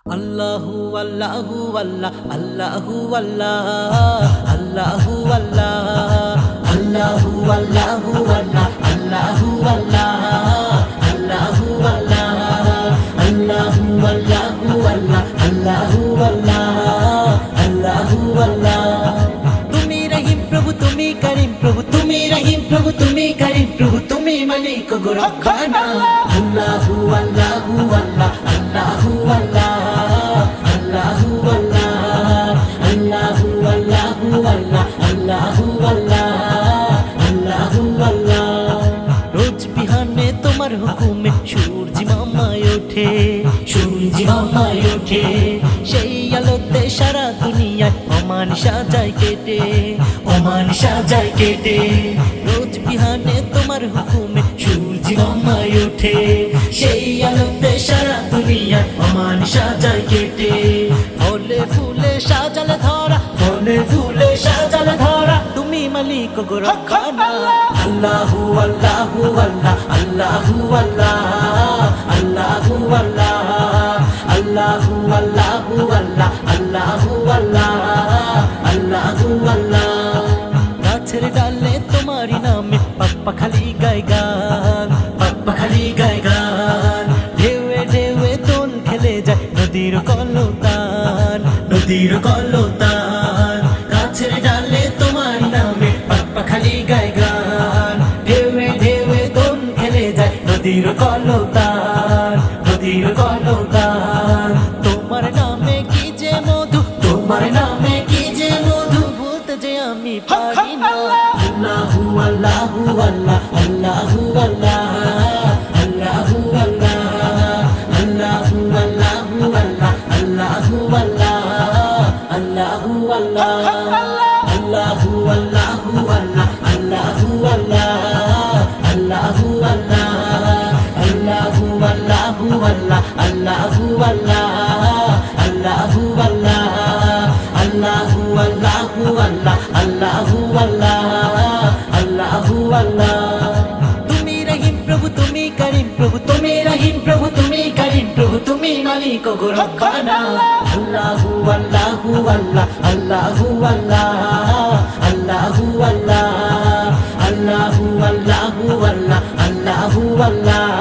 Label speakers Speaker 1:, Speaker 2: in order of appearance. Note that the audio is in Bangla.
Speaker 1: আল্লাহু আল্লাহু আল্লাহ আল্লাহু আল্লাহ আল্লাহু আল্লাহ আল্লাহু আল্লাহু আল্লাহ আল্লাহু আল্লাহ আল্লাহু আল্লাহ আল্লাহু আল্লাহু আল্লাহ আল্লাহু আল্লাহ আল্লাহু আল্লাহ তুমি রহিম প্রভু তুমি করিম প্রভু তুমি রহিম প্রভু তুমি করিম প্রভু তুমি মালিক গো রব্বানা আল্লাহু আল্লাহু আল্লাহ আল্লাহু আল্লাহ আল্লাহু আল্লাহ আল্লাহু আল্লাহু আল্লাহ আল্লাহু আল্লাহ আল্লাহু আল্লাহ রোজ বিহানে তোমার হুকুমে সূর্য মামায় ওঠে সূর্য মামায় ওঠে সেই আলোতে সারা দুনিয়ায় অমান সাজায় কেটে অমান সাজায় কেটে রোজ বিহানে তোমার হুকুমে সূর্য মামায় ওঠে সেই আলোতে সারা দুনিয়ায় অমান সাজায় কেটে ফলে ফুলে সাজালে ধরা ফলে ফুলে সাজালে ধরা তুমি মালিক গো রব্বানা আল্লাহু আল্লাহু আল্লাহ আল্লাহু আল্লাহ আল্লাহু আল্লাহ আল্লাহু আল্লাহু আল্লাহ আল্লাহু আল্লাহ আল্লাহু আল্লাহ গাছের ডালে তোমারই নামে পাপ্পা খালি গায় গান পাপ্পা খালি গায় গান ঢেউয়ে ঢেউয়ে দোল খেলে যায় নদীর কলতান নদীর কলতান গাছের ডালে তোমারই নামে পাপ্পা খালি গায় গান ঢেউয়ে ঢেউয়ে দোল খেলে যায় নদীর কলতান নদীর কলতান তোমার নামে কি যে মধু তোমার নামে কি যে মধু বলতে যে আমি পারি না আল্লাহু আল্লাহু আল্লাহ আল্লাহু আল্লাহ আল্লাহু আল্লাহ আল্লাহু আল্লাহু আল্লাহ আল্লাহু আল্লাহ আল্লাহু আল্লাহ আল্লাহু আল্লাহু আল্লাহ আল্লাহু আল্লাহ আল্লাহু আল্লাহ আল্লাহু আল্লাহু আল্লাহ আল্লাহু আল্লাহ আল্লাহু আল্লাহ আল্লাহু আল্লাহু আল্লাহ আল্লাহু আল্লাহ আল্লাহু আল্লাহ তুমি রহিম প্রভু তুমি করিম প্রভু তুমি রহিম প্রভু তুমি করিম প্রভু তুমি মালিক গো রব্বানা আল্লাহু আল্লাহু আল্লাহ আল্লাহু আল্লাহ আল্লাহু আল্লাহ আল্লাহু আল্লাহু আল্লাহ আল্লাহু আল্লাহ